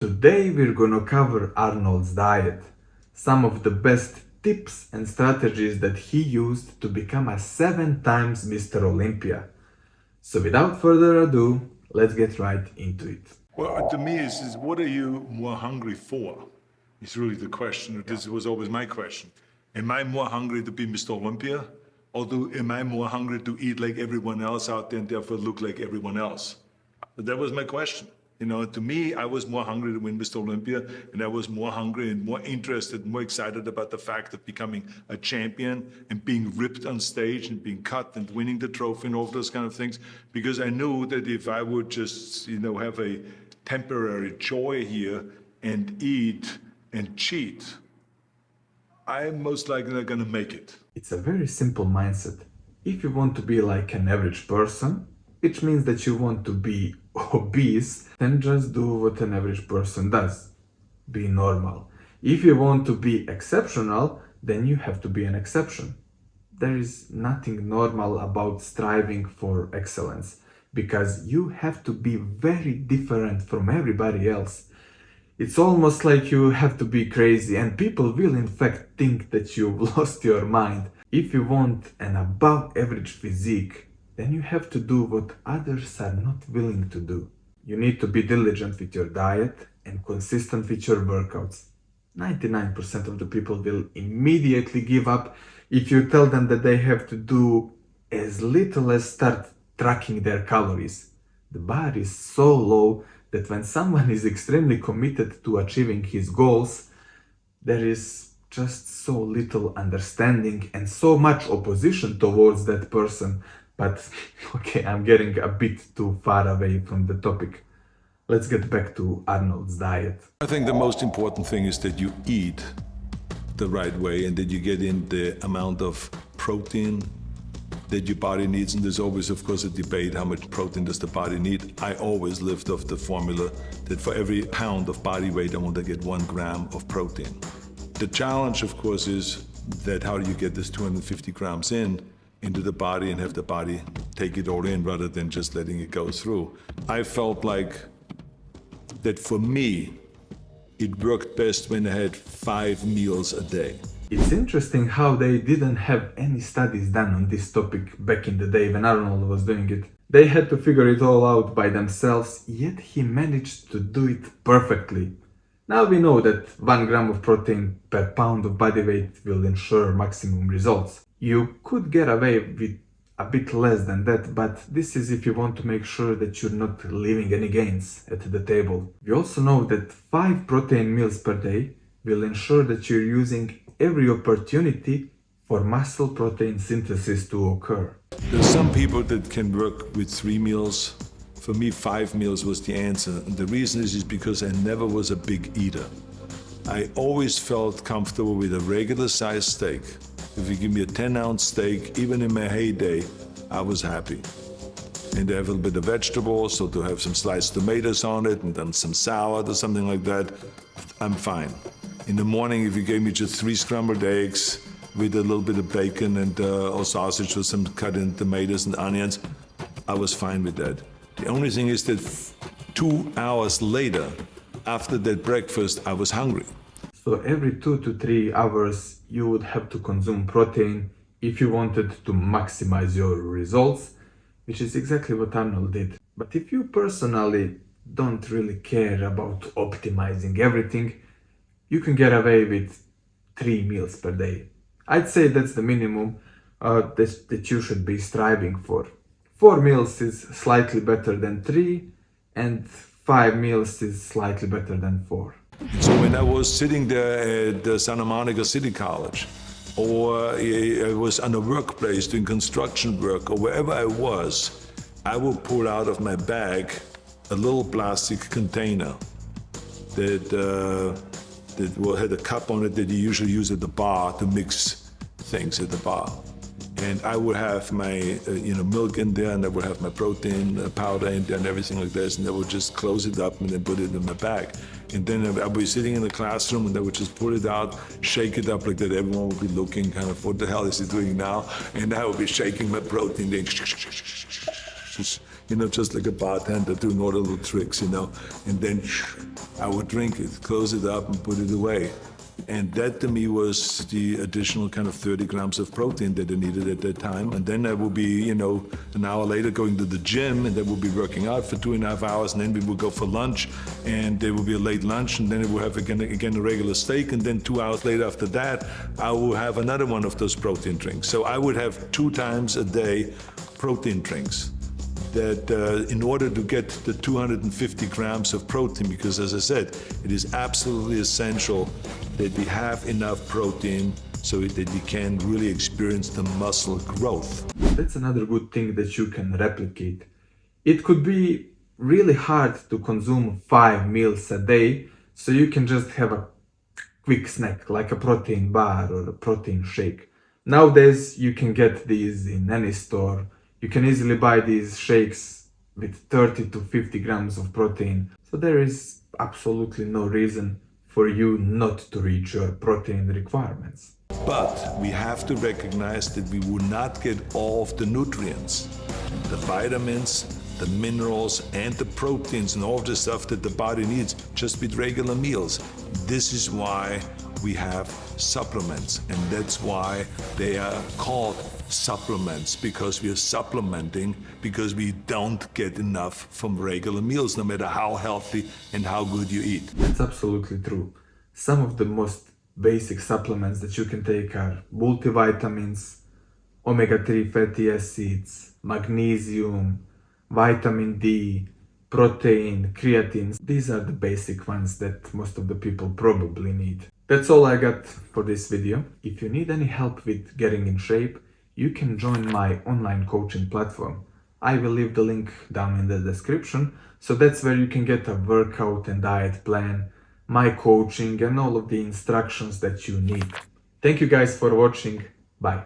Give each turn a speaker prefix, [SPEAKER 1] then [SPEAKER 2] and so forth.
[SPEAKER 1] Today we're gonna cover Arnold's diet, some of the best tips and strategies that he used to become a 7 times Mr. Olympia. So without further ado, let's get right into it.
[SPEAKER 2] Well, to me, is what are you more hungry for? It's really the question. This was always my question. Am I more hungry to be Mr. Olympia? Or am I more hungry to eat like everyone else out there and therefore look like everyone else? But that was my question. To me, I was more hungry to win Mr. Olympia, and I was more hungry and more interested, more excited about the fact of becoming a champion and being ripped on stage and being cut and winning the trophy and all those kind of things, because I knew that if I would just, have a temporary joy here and eat and cheat, I'm most likely not gonna make it.
[SPEAKER 1] It's a very simple mindset. If you want to be like an average person, which means that you want to be obese, then just do what an average person does. Be normal. If you want to be exceptional, then you have to be an exception. There is nothing normal about striving for excellence, because you have to be very different from everybody else. It's almost like you have to be crazy, and people will in fact think that you've lost your mind. If you want an above average physique, then you have to do what others are not willing to do. You need to be diligent with your diet and consistent with your workouts. 99% of the people will immediately give up if you tell them that they have to do as little as start tracking their calories. The bar is so low that when someone is extremely committed to achieving his goals, there is just so little understanding and so much opposition towards that person. But okay, I'm getting a bit too far away from the topic. Let's get back to Arnold's diet.
[SPEAKER 2] I think the most important thing is that you eat the right way and that you get in the amount of protein that your body needs. And there's always, of course, a debate, how much protein does the body need? I always lived off the formula that for every pound of body weight, I want to get 1 gram of protein. The challenge, of course, is that how do you get this 250 grams into the body and have the body take it all in rather than just letting it go through. I felt like that for me, it worked best when I had 5 meals a day.
[SPEAKER 1] It's interesting how they didn't have any studies done on this topic back in the day when Arnold was doing it. They had to figure it all out by themselves, yet he managed to do it perfectly. Now we know that 1 gram of protein per pound of body weight will ensure maximum results. You could get away with a bit less than that, but this is if you want to make sure that you're not leaving any gains at the table. We also know that 5 protein meals per day will ensure that you're using every opportunity for muscle protein synthesis to occur.
[SPEAKER 2] There's some people that can work with 3 meals. For me, 5 meals was the answer. And the reason is because I never was a big eater. I always felt comfortable with a regular sized steak. If you give me a 10-ounce steak, even in my heyday, I was happy. And to have a little bit of vegetables, so to have some sliced tomatoes on it and then some salad or something like that, I'm fine. In the morning, if you gave me just 3 scrambled eggs with a little bit of bacon and or sausage with some cut in tomatoes and onions, I was fine with that. The only thing is that 2 hours later, after that breakfast, I was hungry.
[SPEAKER 1] So every 2 to 3 hours you would have to consume protein if you wanted to maximize your results, which is exactly what Arnold did. But if you personally don't really care about optimizing everything, you can get away with 3 meals per day. I'd say that's the minimum that you should be striving for. 4 meals is slightly better than 3, and 5 meals is slightly better than 4.
[SPEAKER 2] So when I was sitting there at the Santa Monica City College, or I was on a workplace doing construction work, or wherever I was, I would pull out of my bag a little plastic container that had a cup on it that you usually use at the bar to mix things at the bar. And I would have my milk in there, and I would have my protein powder in there and everything like this, and I would just close it up and then put it in my bag. And then I would be sitting in the classroom and I would just pull it out, shake it up like that. Everyone would be looking kind of, what the hell is he doing now? And I would be shaking my protein, then just just like a bartender doing all the little tricks, and then I would drink it, close it up and put it away. And that to me was the additional kind of 30 grams of protein that I needed at that time. And then I would be, an hour later going to the gym, and then we'll be working out for 2.5 hours, and then we will go for lunch, and there will be a late lunch, and then we'll have again a regular steak, and then 2 hours later after that, I will have another one of those protein drinks. So I would have 2 times a day protein drinks. That in order to get the 250 grams of protein, because as I said, it is absolutely essential that we have enough protein so that we can really experience the muscle growth.
[SPEAKER 1] That's another good thing that you can replicate. It could be really hard to consume 5 meals a day, so you can just have a quick snack like a protein bar or a protein shake. Nowadays you can get these in any store. You can easily buy these shakes with 30 to 50 grams of protein. So there is absolutely no reason for you not to reach your protein requirements.
[SPEAKER 2] But we have to recognize that we will not get all of the nutrients, the vitamins, the minerals, and the proteins and all of the stuff that the body needs just with regular meals. This is why we have supplements, and that's why they are called supplements, because we are supplementing because we don't get enough from regular meals, no matter how healthy and how good you eat.
[SPEAKER 1] That's absolutely true. Some of the most basic supplements that you can take are multivitamins, omega-3 fatty acids, magnesium, vitamin D, protein, creatine. These are the basic ones that most of the people probably need. That's all I got for this video. If you need any help with getting in shape, you can join my online coaching platform. I will leave the link down in the description, so that's where you can get a workout and diet plan, my coaching, and all of the instructions that you need. Thank you guys for watching. Bye.